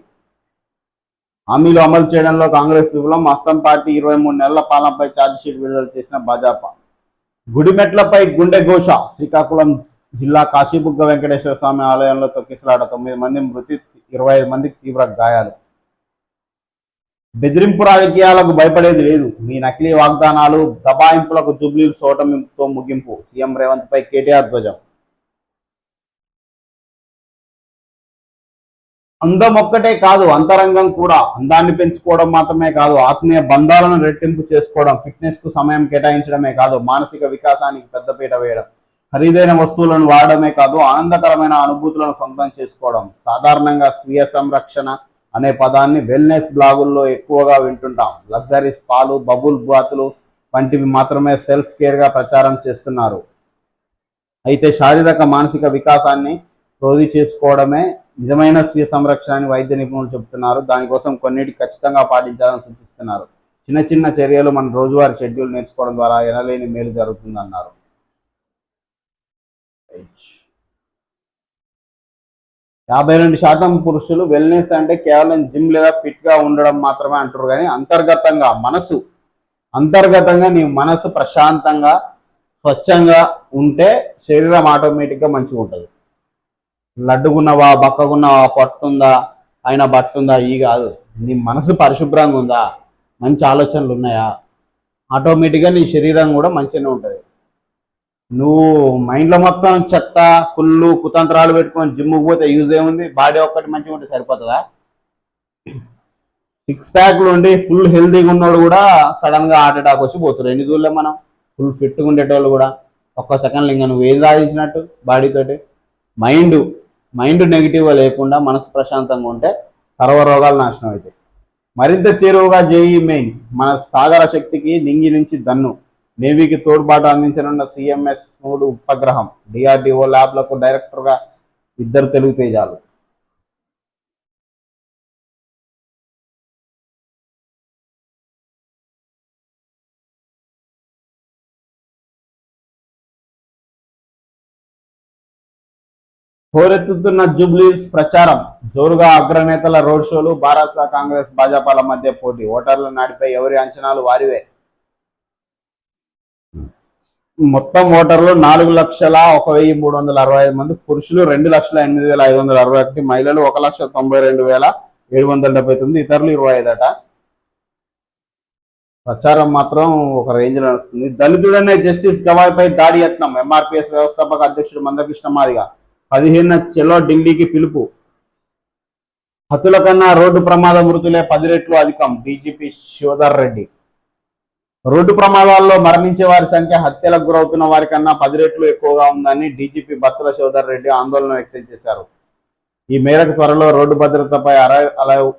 హామీలు అమలు చేయడంలో కాంగ్రెస్ విఫలం. అస్సాం పార్టీ 23 నెలల పాలనపై ఛార్జిషీట్ విడుదల చేసిన భాజపా. గుడిమెట్లపై గుండె ఘోష. శ్రీకాకుళం జిల్లా కాశీబుగ్గ వెంకటేశ్వర స్వామి ఆలయంలో తొక్కిసలాట. 9 మంది మృతి, 25 మందికి తీవ్ర గాయాలు. బెదిరింపు రాజకీయాలకు భయపడేది లేదు. మీ నకిలీ వాగ్దానాలు, దబాయింపులకు జూబ్లీహిల్స్ ఓటమితో ముగింపు. సీఎం రేవంత్ పై కేటీఆర్ ధ్వజం. అందం ఒక్కటే కాదు, అంతరంగం కూడా. అందాన్ని పెంచుకోవడం మాత్రమే కాదు, ఆత్మీయ బంధాలను రెట్టింపు చేసుకోవడం, ఫిట్నెస్ కు సమయం కేటాయించడమే కాదు, మానసిక వికాసానికి పెద్దపీట వేయడం, ఖరీదైన వస్తువులను వాడడమే కాదు, ఆనందకరమైన అనుభూతులను సొంతం చేసుకోవడం. సాధారణంగా స్వీయ సంరక్షణ అనే పదాన్ని వెల్నెస్ బ్లాగుల్లో ఎక్కువగా వింటుంటాం. లగ్జరీస్, పాలు, బబుల్ బాతులు వంటివి మాత్రమే సెల్ఫ్ కేర్ గా ప్రచారం చేస్తున్నారు. అయితే శారీరక మానసిక వికాసాన్ని రోధి చేసుకోవడమే నిజమైన స్వీయ సంరక్షణ అని వైద్య నిపుణులు చెబుతున్నారు. దానికోసం కొన్నిటి ఖచ్చితంగా పాటించాలని సూచిస్తున్నారు. చిన్న చిన్న చర్యలు మన రోజువారీ షెడ్యూల్ నేర్చుకోవడం ద్వారా ఎనలేని మేలు జరుగుతుందన్నారు. 52% పురుషులు వెల్నెస్ అంటే కేవలం జిమ్ లేదా ఫిట్ గా ఉండడం మాత్రమే అంటారు, కానీ అంతర్గతంగా నీ మనసు ప్రశాంతంగా స్వచ్ఛంగా ఉంటే శరీరం ఆటోమేటిక్గా మంచిగా ఉంటుంది. లడ్డుకున్నావా, బక్కగున్నావా, పట్టుందా, ఆయన బట్టుందా ఈ కాదు. నీ మనసు పరిశుభ్రంగా ఉందా, మంచి ఆలోచనలు ఉన్నాయా, ఆటోమేటిక్గా నీ శరీరం కూడా మంచిగానే ఉంటుంది. నువ్వు మైండ్లో మొత్తం చెత్త, కుళ్ళు, కుతంత్రాలు పెట్టుకొని జిమ్కి పోతే యూజ్ ఏముంది? బాడీ ఒక్కటి మంచిగా ఉంటే సరిపోతుందా? సిక్స్ ప్యాక్లు ఉండి ఫుల్ హెల్తీగా ఉన్నోడు కూడా సడన్ గా హార్ట్ అటాక్ వచ్చి పోతున్నారు. ఎన్ని దూరంలో మనం ఫుల్ ఫిట్గా ఉండేటోళ్ళు కూడా ఒక్క సెకండ్ ఇంకా నువ్వు ఏం సాధించినట్టు బాడీతోటి. మైండ్ మైండ్ నెగిటివ్గా లేకుండా మనసు ప్రశాంతంగా ఉంటే సర్వరోగాలు నాశనం అవుతాయి. మరింత చేరువగా జేఈ మెయిన్. మన సాగర శక్తికి నింగి నుంచి దన్ను. నేవీకి తోడ్పాటు అందించనున్న CMS-3 ఉపగ్రహం. DRDO ల్యాబ్లకు డైరెక్టర్గా 2 తెలుగు తేజాలు. హోరెత్తుతున్న జూబ్లీహిల్స్ ప్రచారం. జోరుగా అగ్రనేతల రోడ్ షోలు. భారత కాంగ్రెస్, భాజపాల మధ్య పోటీ. ఓటర్ల నాడిపై ఎవరి అంచనాలు వారివే. మొత్తం ఓటర్లు 4,01,365 మంది. పురుషులు 2,08,561, మహిళలు 1,92,779, ఇతరులు 25 అట. ప్రచారం మాత్రం ఒక రేంజ్ లో నడుస్తుంది. దళితుడనే జస్టిస్ గవాయ్ పై దాడి యత్నం. MRPS వ్యవస్థాపక అధ్యక్షుడు మందకృష్ణ మాదిగ 15 చెలో ఢిల్లీకి పిలుపు. హతుల కన్నా రోడ్డు ప్రమాద మృతులే 10 రెట్లు అధికం. DGP శివధర్ రెడ్డి. రోడ్డు ప్రమాదాల్లో మరణించే వారి సంఖ్య హత్యలకు గురవుతున్న వారి కన్నా 10 రెట్లు ఎక్కువగా ఉందని DGP బత్తుల శివధర్ రెడ్డి ఆందోళన వ్యక్తం చేశారు. ఈ మేరకు త్వరలో రోడ్డు భద్రతపై అలైవ్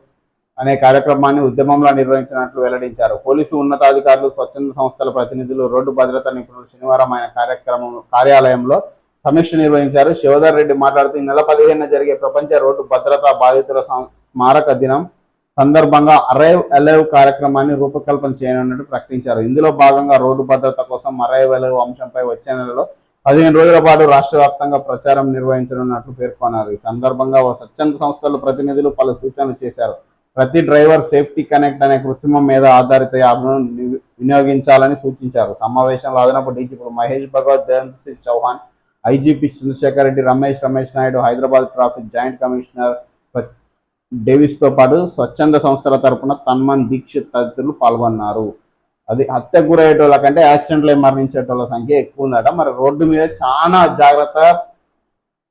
అనే కార్యక్రమాన్ని ఉద్యమంలో నిర్వహించినట్లు వెల్లడించారు. పోలీసు ఉన్నతాధికారులు, స్వచ్ఛంద సంస్థల ప్రతినిధులు, రోడ్డు భద్రత నిపుణులు శనివారం ఆయన కార్యాలయంలో సమీక్ష నిర్వహించారు. శివధర్ రెడ్డి మాట్లాడుతూ ఈ నెల 15న జరిగే ప్రపంచ రోడ్డు భద్రతా బాధితుల స్మారక దినం సందర్భంగా అరైవ్ అలైవ్ కార్యక్రమాన్ని రూపకల్పన చేయనున్నట్టు ప్రకటించారు. ఇందులో భాగంగా రోడ్డు భద్రత కోసం అరైవ్ అలైవ్ అంశంపై వచ్చే నెలలో 15 రోజుల పాటు రాష్ట్ర వ్యాప్తంగా ప్రచారం నిర్వహించనున్నట్లు పేర్కొన్నారు. ఈ సందర్భంగా స్వచ్ఛంద సంస్థల ప్రతినిధులు పలు సూచనలు చేశారు. ప్రతి డ్రైవర్ సేఫ్టీ కనెక్ట్ అనే కృత్రిమ మీద ఆధారిత యాప్ను వినియోగించాలని సూచించారు. సమావేశంలో అదనపు డీజీపీలు Mahesh Bhagwat, Jayant Singh Chauhan, IGP Chandrashekar Reddy, Ramesh Naidu, Hyderabad traffic joint commissioner డేవిస్తో పాటు స్వచ్ఛంద సంస్థల తరపున తన్మన్ దీక్షిత్ తదితరులు పాల్గొన్నారు. అది హత్యకు గురయ్యేటోళ్ళ కంటే యాక్సిడెంట్లో మరణించేటోళ్ళ సంఖ్య ఎక్కువ ఉందట. మరి రోడ్డు మీద చాలా జాగ్రత్త,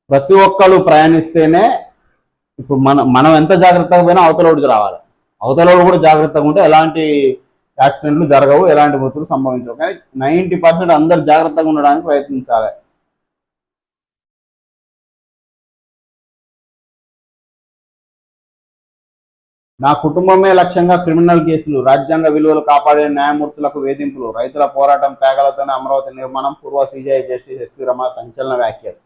ప్రతి ఒక్కరు ప్రయాణిస్తేనే. ఇప్పుడు మనం ఎంత జాగ్రత్తగా పోయినా అవతలోడికి రావాలి. అవతలోడు కూడా జాగ్రత్తగా ఉంటే ఎలాంటి యాక్సిడెంట్లు జరగవు, ఎలాంటి మృతులు సంభవించవు. కానీ 90% అందరు జాగ్రత్తగా ఉండడానికి ప్రయత్నించాలి. నా కుటుంబమే లక్ష్యంగా క్రిమినల్ కేసులు. రాజ్యాంగ విలువలు కాపాడే న్యాయమూర్తులకు వేధింపులు. రైతుల పోరాటం త్యాగాలతోనే అమరావతి నిర్మాణం. పూర్వ CJI జస్టిస్ SP రమ సంచలన వ్యాఖ్యలు.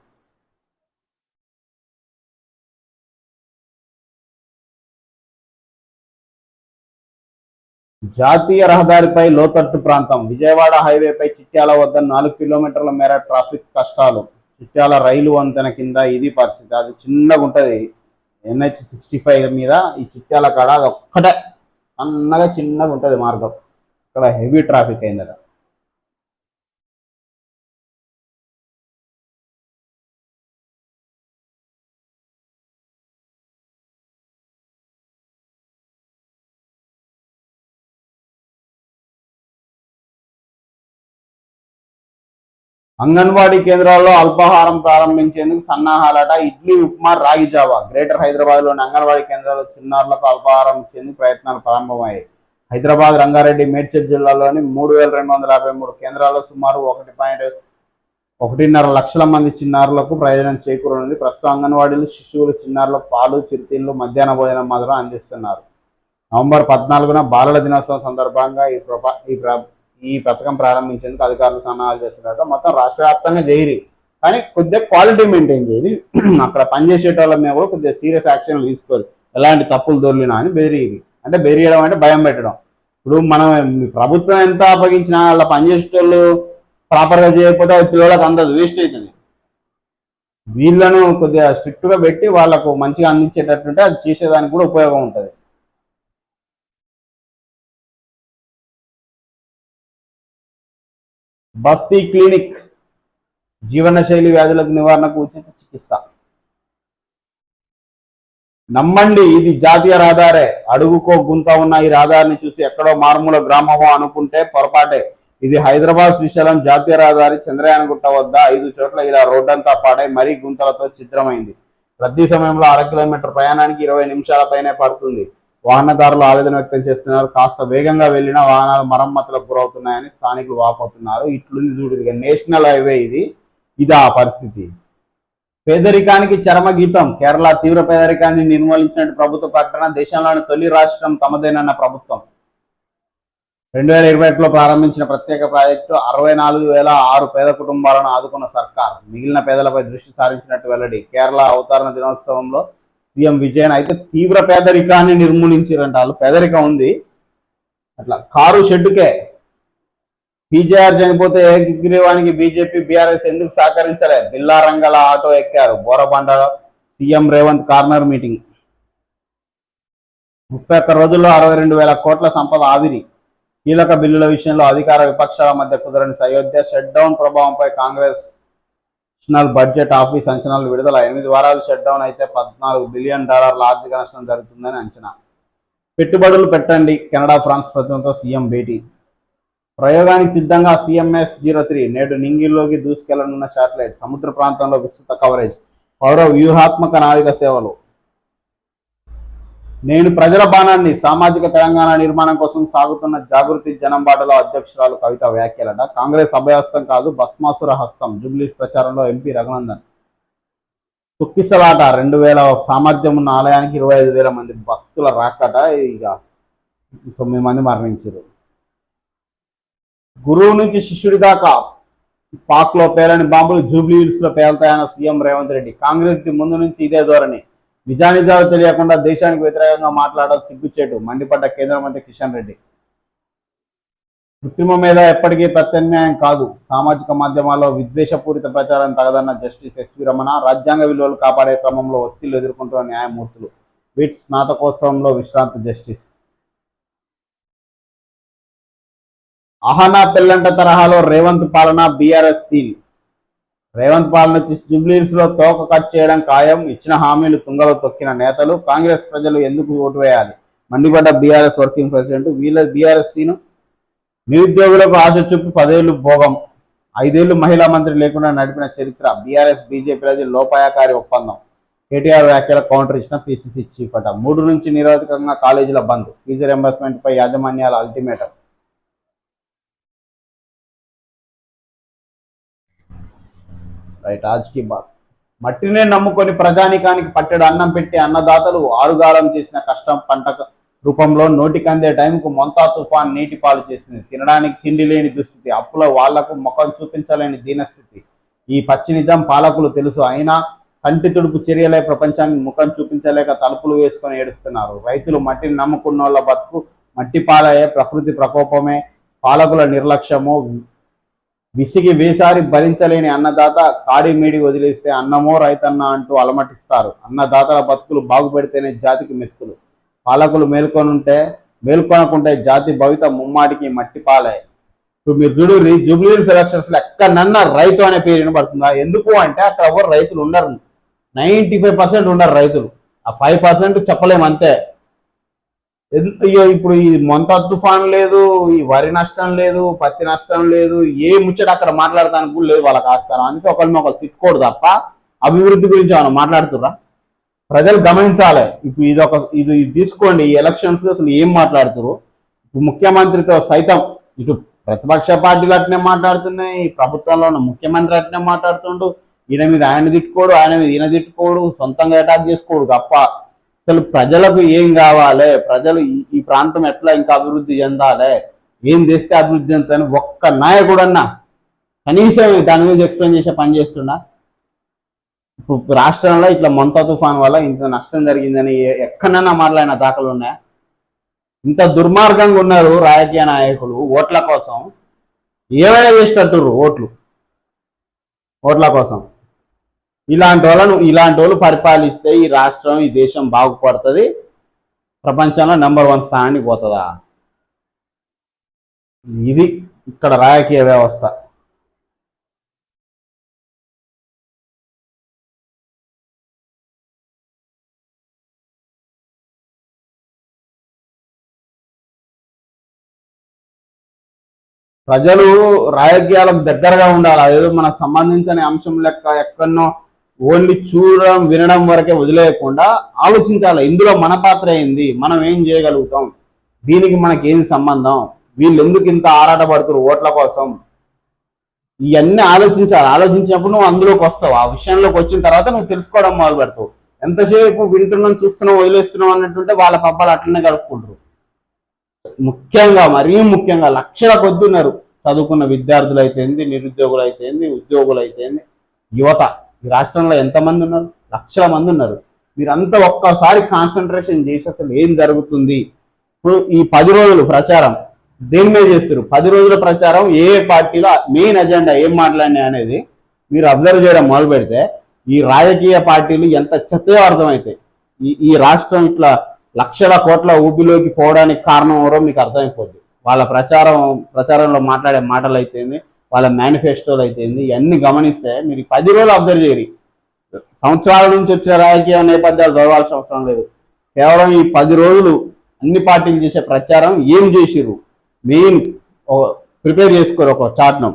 జాతీయ రహదారిపై లోతట్టు ప్రాంతం. విజయవాడ హైవేపై చిట్యాల వద్ద 4 కిలోమీటర్ల మేర ట్రాఫిక్ కష్టాలు. చిట్యాల రైలు వంతెన కింద ఇది పరిస్థితి. అది చిన్నగా ఉంటుంది. NH65 మీద ఈ చిట్యాల కాడ అది ఒక్కటే సన్నగా చిన్నగా ఉంటుంది మార్గం. ఇక్కడ హెవీ ట్రాఫిక్ అయిందట. అంగన్వాడీ కేంద్రాల్లో అల్పాహారం ప్రారంభించేందుకు సన్నాహాలట. ఇడ్లీ, ఉప్మా, రాగి జావా. గ్రేటర్ హైదరాబాద్లోని అంగన్వాడీ కేంద్రాల్లో చిన్నారులకు అల్పాహారం ఇచ్చేందుకు ప్రయత్నాలు ప్రారంభమయ్యాయి. హైదరాబాద్, రంగారెడ్డి, మేడ్చల్ జిల్లాలోని 3253 కేంద్రాల్లో సుమారు 1.5 లక్షల మంది చిన్నారులకు ప్రయోజనం చేకూరనుంది. ప్రస్తుతం అంగన్వాడీలు శిశువులు, చిన్నారులకు పాలు, చిరుతిళ్లు, మధ్యాహ్న భోజనం మాత్రం అందిస్తున్నారు. నవంబర్ 14న బాలల దినోత్సవం సందర్భంగా ఈ పథకం ప్రారంభించేందుకు అధికారులు సన్నాహాలు చేస్తున్నారు. మొత్తం రాష్ట్ర వ్యాప్తంగా చేయరు, కానీ కొద్దిగా క్వాలిటీ మెయింటైన్ చేయరు. అక్కడ పనిచేసేటోళ్ళ మీద కూడా కొద్దిగా సీరియస్ యాక్షన్ తీసుకోరు. ఎలాంటి తప్పులు దొరికినా అని బెదిరియరు. అంటే బెదిరియడం అంటే భయం పెట్టడం. ఇప్పుడు మనం ప్రభుత్వం ఎంత అప్పగించినా వాళ్ళ పనిచేసేటోళ్ళు ప్రాపర్గా చేయకపోతే పిల్లలకు అందదు, వేస్ట్ అవుతుంది. వీళ్ళను కొద్దిగా స్ట్రిక్ట్గా పెట్టి వాళ్ళకు మంచిగా అందించేటట్టుంటే అది చేసేదానికి కూడా ఉపయోగం ఉంటుంది. బస్తీ క్లినిక్ జీవనశైలి వ్యాధులకు నివారణకు ఉచిత చికిత్స. నమ్మండి, ఇది జాతీయ రహదారే. అడుగుకో గుంత ఉన్న ఈ రహదారిని చూసి ఎక్కడో మారుమూల గ్రామమో అనుకుంటే పొరపాటే. ఇది హైదరాబాద్ శ్రీశైలం జాతీయ రహదారి. చంద్రయానగుట్ట వద్ద 5 చోట్ల ఇలా రోడ్డంతా పాడై మరీ గుంతలతో ఛిద్రమైంది. రద్దీ సమయంలో 1/2 కిలోమీటర్ ప్రయాణానికి 20 నిమిషాల పైనే పడుతుంది. వాహనదారులు ఆవేదన వ్యక్తం చేస్తున్నారు. కాస్త వేగంగా వెళ్లిన వాహనాలు మరమ్మతులకు గురవుతున్నాయని స్థానికులు వాపోతున్నారు. ఇట్లుంది చూడు, ఇక నేషనల్ హైవే ఇది ఆ పరిస్థితి. పేదరికానికి చరమగీతం. కేరళ తీవ్ర పేదరికాన్ని నిర్మూలించినట్టు ప్రభుత్వ ప్రకటన. దేశంలోని తొలి రాష్ట్రం తమదేనన్న ప్రభుత్వం. 2021లో ప్రారంభించిన ప్రత్యేక ప్రాజెక్టు 64,006 పేద కుటుంబాలను ఆదుకున్న సర్కార్ మిగిలిన పేదలపై దృష్టి సారించినట్టు వెల్లడి. కేరళ అవతరణ దినోత్సవంలో సీఎం విజయన్ అయితే తీవ్ర పేదరికాన్ని నిర్మూలించారంట. వాళ్ళు పేదరికం ఉంది అట్లా. కారు షెడ్డుకే పీజేఆర్ చనిపోతే ఏకగ్రీవానికి బీజేపీ, బీఆర్ఎస్ ఎందుకు సహకరించలే? బిల్లారంగల ఆటో ఎక్కారు. బోరబండలో సీఎం రేవంత్ కార్నర్ మీటింగ్. 31 రోజుల్లో 62,000 కోట్ల సంపద ఆవిరి. కీలక బిల్లుల విషయంలో అధికార విపక్షాల మధ్య కుదరని అయోధ్య. షట్ డౌన్ ప్రభావంపై కాంగ్రెస్ నేషనల్ బడ్జెట్ ఆఫీస్ అంచనాలు విడుదల. 8 వారాలు షట్ డౌన్ అయితే $14 బిలియన్ ఆర్థిక నష్టం జరుగుతుందని అంచనా. పెట్టుబడులు పెట్టండి. కెనడా, ఫ్రాన్స్ ప్రతినిధులతో సీఎం భేటీ. ప్రయోగానికి సిద్ధంగా CMS-03 నేడు నింగిల్లోకి దూసుకెళ్లనున్న శాటిలైట్. సముద్ర ప్రాంతంలో విస్తృత కవరేజ్. పౌర వ్యూహాత్మక నావిక సేవలు. నేను ప్రజల బాణాన్ని. సామాజిక తెలంగాణ నిర్మాణం కోసం సాగుతున్న జాగృతి జనంబాటలో అధ్యక్షురాలు కవిత వ్యాఖ్యలట. కాంగ్రెస్ అభయహస్తం కాదు, భస్మాసుర హస్తం. జూబ్లీస్ ప్రచారంలో ఎంపీ రఘునందన్. తొక్కిసలాట. 2,000 సామర్థ్యం ఉన్న ఆలయానికి 25,000 మంది భక్తుల రాకట. ఇక 9 మంది మరణించారు. గురువు నుంచి శిష్యుడి దాకా పాక్లో పేలని బాంబులు జూబ్లీహిల్స్లో పేలుతాయన్న సీఎం రేవంత్ రెడ్డి. కాంగ్రెస్కి ముందు నుంచి ఇదే ధోరణి. నిజానిజాలు తెలియకుండా దేశానికి వ్యతిరేకంగా మాట్లాడడం సిగ్గుచేటు. మండిపడ్డ కేంద్ర మంత్రి కిషన్ రెడ్డి. కృత్రిమ మీద ఎప్పటికీ ప్రత్యామ్నాయం కాదు. సామాజిక మాధ్యమాల్లో విద్వేషపూరిత ప్రచారం తగదన్న జస్టిస్ ఎస్వి రమణ. రాజ్యాంగ విలువలు కాపాడే క్రమంలో ఒత్తిళ్లు ఎదుర్కొంటున్న న్యాయమూర్తులు. విట్ స్నాతకోత్సవంలో విశ్రాంతి జస్టిస్. అహనా పెల్లంట తరహాలో రేవంత్ పాలన. BRS seal. రేవంత్ పాలన జూబ్లీహిల్స్ లో తోక కట్ చేయడం ఖాయం. ఇచ్చిన హామీలు తుంగలో తొక్కిన నేతలు. కాంగ్రెస్ ప్రజలు ఎందుకు ఓటు వేయాలి? మండిపడ్డ బీఆర్ఎస్ వర్కింగ్ ప్రెసిడెంట్. వీళ్ళ బీఆర్ఎస్ సీను. నిరుద్యోగులకు ఆశ చూపి 10 ఏళ్లు భోగం. 5 ఏళ్లు మహిళా మంత్రి లేకుండా నడిపిన చరిత్ర. బీఆర్ఎస్ బీజేపీలది లోపాయకారి ఒప్పందం. కేటీఆర్ వ్యాఖ్యల కౌంటర్ ఇచ్చిన పీసీసీ చీఫ్ అట. 3 నుంచి నిరవధికంగా కాలేజీల బంద్. ఫీజు రియంబర్స్మెంట్ పై యాజమాన్యాల అల్టిమేటం. రైట్, ఆజ్కి బాత్. మట్టినే నమ్ముకొని ప్రజానికానికి పట్టెడు అన్నం పెట్టి అన్నదాతలు ఆరుగాలం చేసిన కష్టం పంట రూపంలో నోటికందే టైంకు మొంతా తుఫాన్ నీటి పాలు చేసింది. తినడానికి తిండి లేని దుస్థితి. అప్పుల వాళ్లకు ముఖం చూపించలేని దీనస్థితి. ఈ పచ్చి నిజం పాలకులు తెలుసు. అయినా కంటి తుడుపు చర్యలే ప్రపంచానికి ముఖం చూపించలేక తలుపులు వేసుకొని ఏడుస్తున్నారు. రైతులు మట్టిని నమ్ముకున్నోళ్ల బతుకు మట్టి పాలయే. ప్రకృతి ప్రకోపమే. పాలకుల నిర్లక్ష్యమో. విసిగి వేసారి భరించలేని అన్నదాత కాడి మీడి వదిలేస్తే అన్నమో రైతన్న అంటూ అలమటిస్తారు. అన్నదాతల బతుకులు బాగుపెడితేనే జాతికి మెతుకులు. పాలకులు మేల్కొనకుంటే జాతి భవిత ముమ్మాటికి మట్టి పాలే. ఇప్పుడు మీరు చూడు, జూబ్లీహిల్స్ ఎలక్షన్స్ లో ఎక్కడన్నా రైతు అనే పేరు వినబడుతుందా? ఎందుకు అంటే అక్కడ ఎవరు రైతులు ఉండరు. 95% ఉండరు రైతులు. ఆ 5% చెప్పలేము అంతే. ఇక ఇప్పుడు ఈ మొంత తుఫాన్ లేదు, ఈ వరి నష్టం లేదు, పత్తి నష్టం లేదు, ఏ ముచ్చట అక్కడ మాట్లాడటానికి కూడా లేదు వాళ్ళకి ఆస్కారం. అందుకే ఒకరిని ఒకరు తిట్టుకోడు తప్ప అభివృద్ధి గురించి ఏమైనా మాట్లాడుతురా? ప్రజలు గమనించాలి. ఇప్పుడు ఇది తీసుకోండి, ఈ ఎలక్షన్స్ అసలు ఏం మాట్లాడుతురు. ముఖ్యమంత్రితో సైతం ఇటు ప్రతిపక్ష పార్టీలు అట్నే మాట్లాడుతున్నాయి, ప్రభుత్వంలో ఉన్న ముఖ్యమంత్రి అట్నే మాట్లాడుతుండు. ఈయన మీద ఆయన తిట్టుకోడు, ఆయన మీద ఈయన తిట్టుకోడు, సొంతంగా అటాక్ చేసుకోడు తప్ప అసలు ప్రజలకు ఏం కావాలి, ప్రజలు ఈ ప్రాంతం ఎట్లా ఇంకా అభివృద్ధి చెందాలి, ఏం చేస్తే అభివృద్ధి చెందుతాని ఒక్క నాయకుడన్నా కనీసం దాని గురించి ఎక్స్ప్లెయిన్ చేసే పని చేస్తున్నా? ఇప్పుడు రాష్ట్రంలో ఇట్లా మొంతా తుఫాన్ వల్ల ఇంత నష్టం జరిగిందని ఎక్కడన్నా మాట్లాడిన దాఖలు ఉన్నాయా? ఇంత దుర్మార్గంగా ఉన్నారు రాజకీయ నాయకులు ఓట్ల కోసం. ఏమైనా చేసేటట్టుర్రు ఓట్ల కోసం. ఇలాంటి వాళ్ళు పరిపాలిస్తే ఈ రాష్ట్రం, ఈ దేశం బాగుపడుతుంది, ప్రపంచంలో నెంబర్ 1 స్థానానికి పోతుందా? ఇది ఇక్కడ రాజకీయ వ్యవస్థ. ప్రజలు రాజకీయాలకు దగ్గరగా ఉండాలి. అదేదో మనకు సంబంధించిన అంశం లెక్క ఎక్కడనో ఓన్లీ చూడడం వినడం వరకే వదిలేయకుండా ఆలోచించాలి. ఇందులో మన పాత్ర ఏంది, మనం ఏం చేయగలుగుతాం, దీనికి మనకి ఏం సంబంధం, వీళ్ళు ఎందుకు ఇంత ఆరాటపడుతున్నారు ఓట్ల కోసం, ఇవన్నీ ఆలోచించాలి. ఆలోచించినప్పుడు నువ్వు అందులోకి వస్తావు. ఆ విషయంలోకి వచ్చిన తర్వాత నువ్వు తెలుసుకోవడం మొదలు పెడతావు. ఎంతసేపు వింటున్నాం, చూస్తున్నాం, వదిలేస్తున్నాం అన్నట్టుంటే వాళ్ళ పబ్బాలు అట్లనే గడుపుకుంటారు. ముఖ్యంగా, మరీ ముఖ్యంగా లక్షల కొద్ది ఉన్నారు చదువుకున్న విద్యార్థులు అయితేంది, నిరుద్యోగులు అయితేంది, ఉద్యోగులు అయితేంది, యువత. ఈ రాష్ట్రంలో ఎంతమంది ఉన్నారు? లక్షల మంది ఉన్నారు. మీరంతా ఒక్కసారి కాన్సన్ట్రేషన్ చేసి అసలు ఏం జరుగుతుంది. ఇప్పుడు ఈ 10 రోజులు ప్రచారం దేని మీద చేస్తారు? 10 రోజుల ప్రచారం ఏ పార్టీలో మెయిన్ ఎజెండా ఏం మాట్లాడినాయి అనేది మీరు అబ్జర్వ్ చేయడం మొదలు పెడితే ఈ రాజకీయ పార్టీలు ఎంత చెత్తగా అర్థమైతాయి. ఈ రాష్ట్రం ఇట్లా లక్షల కోట్ల ఊపిలోకి పోవడానికి కారణం ఎవరో మీకు అర్థమైపోద్ది. వాళ్ళ ప్రచారంలో మాట్లాడే మాటలు అయితేంది, వాళ్ళ మేనిఫెస్టోలు అయితేంది, ఇవన్నీ గమనిస్తే మీరు 10 రోజులు అబ్జర్వ్ చేయరు. సంవత్సరాల నుంచి వచ్చిన రాజకీయ నేపథ్యాలు చదవాల్సిన అవసరం లేదు. కేవలం ఈ 10 రోజులు అన్ని పార్టీలు చేసే ప్రచారం ఏం చేసిర్రు మెయిన్ ప్రిపేర్ చేసుకోరు. ఒక చాట్ను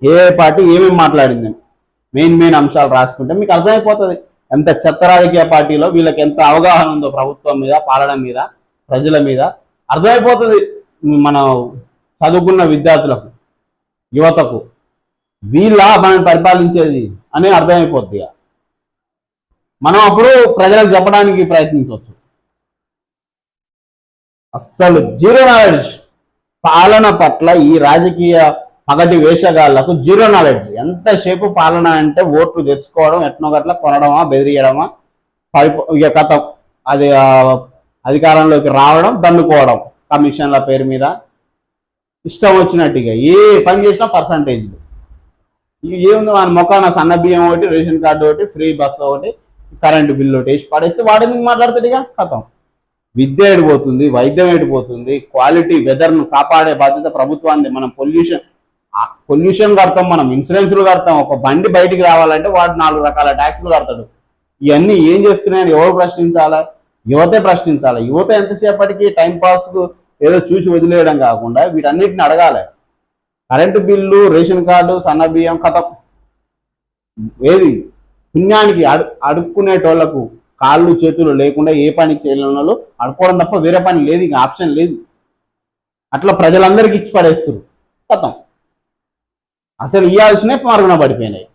ఏ పార్టీ ఏమేమి మాట్లాడింది మెయిన్ అంశాలు రాసుకుంటే మీకు అర్థమైపోతుంది ఎంత చెత్త రాజకీయ పార్టీలో వీళ్ళకి ఎంత అవగాహన ఉందో ప్రభుత్వం మీద, పాలన మీద, ప్రజల మీద అర్థమైపోతుంది. మన చదువుకున్న విద్యార్థులకు, యువతకు వీళ్ళ మనం పరిపాలించేది అని అర్థమైపోద్ది. మనం అప్పుడు ప్రజలకు చెప్పడానికి ప్రయత్నించవచ్చు. అస్సలు జీరో నాలెడ్జ్ పాలన పట్ల ఈ రాజకీయ పగటి వేషగాళ్లకు జీరో నాలెడ్జ్. ఎంతసేపు పాలన అంటే ఓట్లు తెచ్చుకోవడం, ఎట్నో గట్ల కొనడమా, బెదిరియడమా, ఇక కథ అది అధికారంలోకి రావడం, దండుకోవడం, కమిషన్ల పేరు మీద ఇష్టం వచ్చినట్టుగా ఏ పని చేసినా పర్సంటేజ్లు. ఏముంది మన మొక్కన సన్న బియ్యం ఒకటి, రేషన్ కార్డు ఒకటి, ఫ్రీ బస్సు ఒకటి, కరెంటు బిల్లు ఒకటి వేసి పడేస్తే వాడేందుకు మాట్లాడుతాడు? ఇక కథం. విద్య ఎడిపోతుంది, వైద్యం ఎడిపోతుంది, క్వాలిటీ వెదర్ను కాపాడే బాధ్యత ప్రభుత్వాన్ని. మనం పొల్యూషన్ కడతాం, మనం ఇన్సూరెన్స్లు కడతాం. ఒక బండి బయటికి రావాలంటే వాడు 4 రకాల ట్యాక్స్లు కడతాడు. ఇవన్నీ ఏం చేస్తున్నాయని ఎవరు ప్రశ్నించాలా? యువతే ప్రశ్నించాలి. యువత ఎంతసేపటికి టైంపాస్కు ఏదో చూసి వదిలేయడం కాకుండా వీటన్నిటిని అడగాలి. కరెంటు బిల్లు, రేషన్ కార్డు, సన్న బియ్యం కథం. ఏది పుణ్యానికి అడుక్కునేటోళ్లకు కాళ్ళు చేతులు లేకుండా ఏ పని చేయలేని వాళ్ళు అడుకోవడం తప్ప వేరే పని లేదు, ఇంకా ఆప్షన్ లేదు. అట్లా ప్రజలందరికీ ఇచ్చి పడేస్తారు కథం. అసలు ఇవ్వాల్సినే మరుగున పడిపోయినాయి.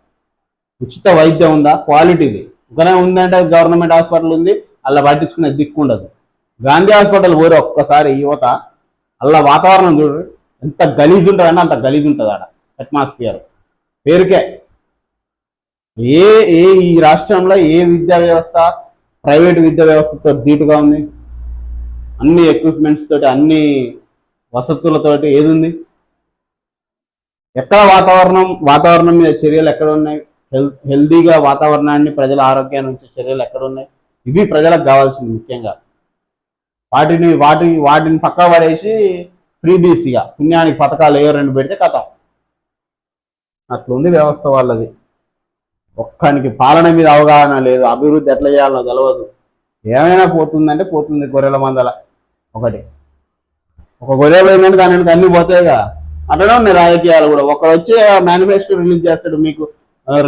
ఉచిత వైద్యం ఉందా? క్వాలిటీది ఒకనే ఉందంటే గవర్నమెంట్ హాస్పిటల్ ఉంది, అలా పట్టించుకునే దిక్కు ఉండదు. గాంధీ హాస్పిటల్ పోయి ఒక్కసారి యువత అలా వాతావరణం చూడండి ఎంత గలీజ్ ఉంటుందంటే అంత గలీజ్ ఉంటుంది ఆడ అట్మాస్ఫియర్. పేరుకే ఏ ఏ ఈ రాష్ట్రంలో ఏ విద్యా వ్యవస్థ ప్రైవేట్ విద్యా వ్యవస్థతో ధీటుగా ఉంది? అన్ని ఎక్విప్మెంట్స్ తోటి, అన్ని వసతులతోటి ఏది ఉంది? ఎక్కడ వాతావరణం మీద చర్యలు ఎక్కడ ఉన్నాయి? హెల్దీగా వాతావరణాన్ని, ప్రజల ఆరోగ్యాన్ని ఉంచే చర్యలు ఎక్కడ ఉన్నాయి? ఇవి ప్రజలకు కావాల్సింది ముఖ్యంగా. వాటిని పక్క పడేసి ఫ్రీ బీసీగా పుణ్యానికి పథకాలు ఏవో 2 పెడితే కథం. అట్లుంది వ్యవస్థ వాళ్ళది. ఒక్కనికి పాలన మీద అవగాహన లేదు, అభివృద్ధి ఎట్లా చేయాలో తెలియదు. ఏమైనా పోతుందంటే పోతుంది గొర్రెల మందల. ఒకటి ఒక గొడవ పోయిందంటే దాని వెనక అన్ని పోతాయిగా. అట్లనే ఉన్నాయి రాజకీయాలు కూడా. ఒకడు వచ్చి మేనిఫెస్టో రిలీజ్ చేస్తాడు, మీకు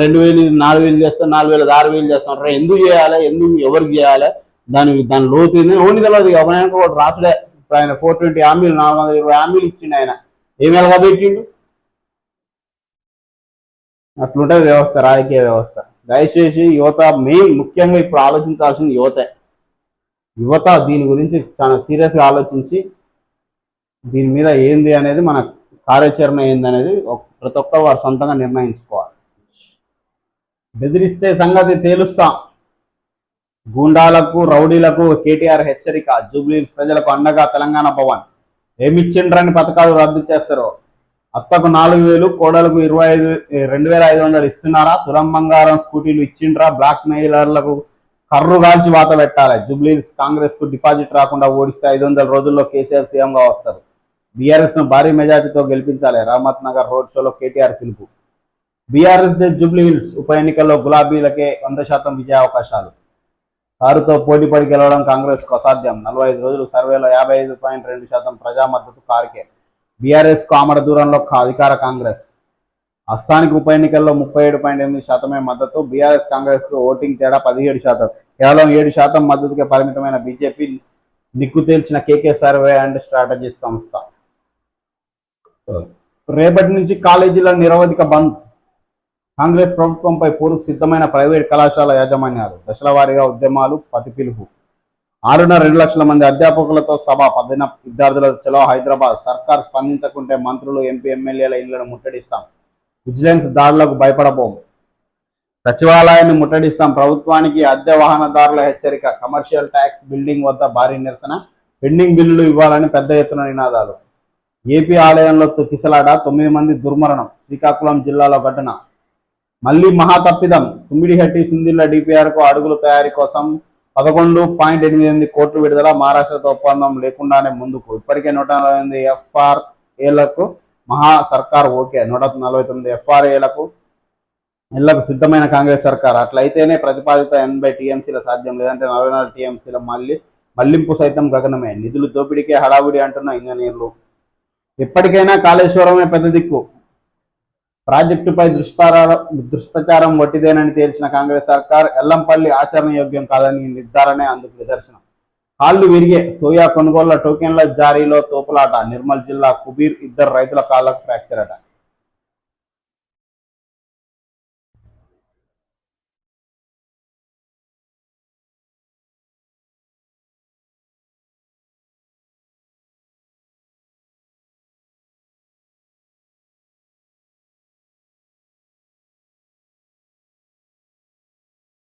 2000 4000 చేస్తాం, 4000 6000 చేస్తాం. ఎందుకు చేయాలి, ఎందుకు ఎవరికి చేయాలి, దాని లోతు ఓన్లీ తెలియదు. ఎవరైనా ఒకటి రాసుడే. ఇప్పుడు ఆయన 420 హామీలు 420 హామీలు ఇచ్చిండు. ఆయన ఏమి ఎలగబెట్టిండు? అట్లుంటది వ్యవస్థ, రాజకీయ వ్యవస్థ. దయచేసి యువత ముఖ్యంగా ఇప్పుడు ఆలోచించాల్సింది యువత దీని గురించి చాలా సీరియస్గా ఆలోచించి దీని మీద ఏంది అనేది, మన కార్యాచరణ ఏంది అనేది ప్రతి ఒక్కరు వారు సొంతంగా నిర్ణయించుకోవాలి. బెదిరిస్తే సంగతి తేలుస్తాం. గూండాలకు రౌడీలకు కేటీఆర్ హెచ్చరిక. జూబ్లీహిల్స్ ప్రజలకు అండగా తెలంగాణ భవన్. ఏమిచ్చిండ్రని పథకాలు రద్దు చేస్తారో. అత్తకు 4000, కోడలకు 2500 ఇస్తున్నారా? తులం బంగారం, స్కూటీలు ఇచ్చిండ్రా? బ్లాక్ మెయిలర్లకు కర్రు కాల్చి వాత పెట్టాలి. జూబ్లీహిల్స్ కాంగ్రెస్ కు డిపాజిట్ రాకుండా ఓడిస్తే 500 రోజుల్లో కేసీఆర్ సీఎంగా వస్తారు. బీఆర్ఎస్ ను భారీ మెజార్టీతో గెలిపించాలి. రహమత్ నగర్ రోడ్ షోలో కేటీఆర్ పిలుపు. బీఆర్ఎస్ దే జూబ్లీహిల్స్ ఉప ఎన్నికల్లో గులాబీలకే 100% విజయావకాశాలు. కారుతో పోటీపడి గెలవడం కాంగ్రెస్ కు అసాధ్యం. 45 రోజులు సర్వేలో 55.2% ప్రజా మద్దతు కారుకే. బీఆర్ఎస్ కు ఆమడ దూరంలో అధికార కాంగ్రెస్. అస్థానిక ఉప ఎన్నికల్లో 37.8% మద్దతు. బీఆర్ఎస్ కాంగ్రెస్ కు ఓటింగ్ తేడా 17%. కేవలం 7% మద్దతుకే పరిమితమైన బీజేపీ నిక్కు తేల్చిన కేకే సర్వే అండ్ స్ట్రాటజీస్ సంస్థ. రేపటి నుంచి కాలేజీల నిరవధిక బంద్. కాంగ్రెస్ ప్రభుత్వంపై పోరుకు సిద్ధమైన ప్రైవేట్ కళాశాల యాజమాన్యాలు. దశల వారీగా ఉద్యమాలు, పతి పిలుపు. 6.2 లక్షల మంది అధ్యాపకులతో సభ. 10 విద్యార్థుల చలో హైదరాబాద్. సర్కార్ స్పందించకుంటే మంత్రులు, ఎంపీ, ఎమ్మెల్యేల ఇళ్లను ముట్టడిస్తాం. విజిలెన్స్ దాడులకు భయపడబోం. సచివాలయాన్ని ముట్టడిస్తాం. ప్రభుత్వానికి అద్దె వాహనదారుల హెచ్చరిక. కమర్షియల్ ట్యాక్స్ బిల్డింగ్ వద్ద భారీ నిరసన. పెండింగ్ బిల్లులు ఇవ్వాలని పెద్ద ఎత్తున నినాదాలు. ఏపీ ఆలయంలో తొక్కిసలాట. 9 మంది దుర్మరణం. శ్రీకాకుళం జిల్లాలో ఘటన. మళ్లీ మహా తప్పిదం. తుమ్మిడిహట్టి సుందిళ్ల డిపిఆర్కు అడుగుల తయారీ కోసం 11.88 కోట్లు విడుదల. మహారాష్ట్రతో ఒప్పందం లేకుండానే ముందుకు. ఇప్పటికే 148 FRAలకు మహా సర్కార్ ఓకే. 149 FRAలకు సిద్ధమైన కాంగ్రెస్ సర్కార్. అట్లయితేనే ప్రతిపాదిత 80 టీఎంసీల సాధ్యం. లేదంటే 44 టీఎంసీల మళ్లింపు సైతం గగనమే. నిధులు దోపిడీకే హడావుడి అంటున్న ఇంజనీర్లు. ఎప్పటికైనా కాళేశ్వరమే పెద్ద దిక్కు. ప్రాజెక్టుపై దుష్ప్రచారం వట్టిదేనని తేల్చిన కాంగ్రెస్ సర్కార్ ఎల్లంపల్లి ఆచరణ యోగ్యం కాదని నిర్ధారణే అందుకు నిదర్శనం. కాళ్లు విరిగే. సోయా కొనుగోళ్ల టోకెన్ల జారీలో తోపులాట. నిర్మల్ జిల్లా కుబీర్ 2 రైతుల కాళ్లకు ఫ్రాక్చర్ అట.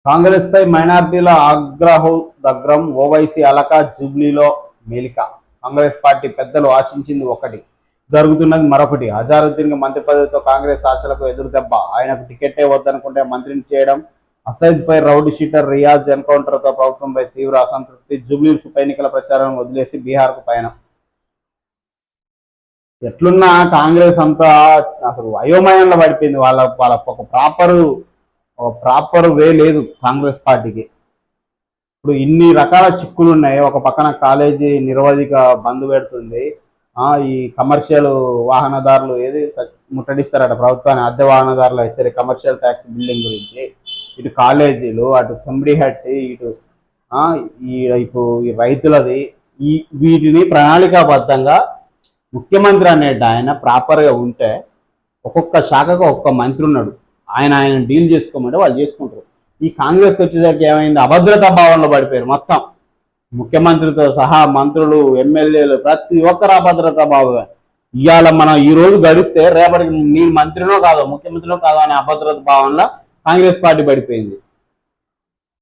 కాంగ్రెస్ పై మైనార్టీల ఆగ్రహోదగ్రం. ఓవైసీ అలక, జూబ్లీలో మేలిక. కాంగ్రెస్ పార్టీ పెద్దలు ఆశించింది ఒకటి, జరుగుతున్నది మరొకటి. అజారుద్దీన్ మంత్రి పదవితో కాంగ్రెస్ ఆశలకు ఎదురు దెబ్బ. ఆయనకు టికెట్టే వద్దనుకుంటే మంత్రిని చేయడం. అసైద్ పై రౌడీ షీటర్ రియాజ్ ఎన్కౌంటర్తో ప్రభుత్వంపై తీవ్ర అసంతృప్తి. జూబ్లీహిల్స్ ఉప ఎన్నికల ప్రచారం వదిలేసి బీహార్కు పయనం. ఎట్లున్నా కాంగ్రెస్ అంతా అసలు అయోమయంలో పడిపోయింది. వాళ్ళ ఒక ప్రాపర్ వే లేదు కాంగ్రెస్ పార్టీకి. ఇప్పుడు ఇన్ని రకాల చిక్కులు ఉన్నాయి. ఒక పక్కన కాలేజీ నిరవధిక బంద్ పెడుతుంది. ఈ కమర్షియల్ వాహనదారులు ముట్టడిస్తారట ప్రభుత్వాన్ని. అద్దె వాహనదారుల హెచ్చరిక. కమర్షియల్ ట్యాక్స్ బిల్డింగ్ గురించి. ఇటు కాలేజీలు, అటు తుమ్మిడిహట్టి, ఇటు ఇప్పుడు ఈ రైతులది. వీటిని ప్రణాళికాబద్ధంగా ముఖ్యమంత్రి అనేట ఆయన ప్రాపర్గా ఉంటే ఒక్కొక్క శాఖకు ఒక్కొక్క మంత్రి ఉన్నాడు. ఆయన డీల్ చేసుకోమంటే వాళ్ళు చేసుకుంటారు. ఈ కాంగ్రెస్కి వచ్చేసరికి ఏమైంది? అభద్రతా భావంలో పడిపోయారు మొత్తం. ముఖ్యమంత్రితో సహా మంత్రులు, ఎమ్మెల్యేలు ప్రతి ఒక్కరు అభద్రతా భావమే. ఇవాళ మనం ఈ రోజు గడిస్తే రేపటికి నీ మంత్రినో కాదో, ముఖ్యమంత్రినో కాదో అనే అభద్రతా భావంలో కాంగ్రెస్ పార్టీ పడిపోయింది.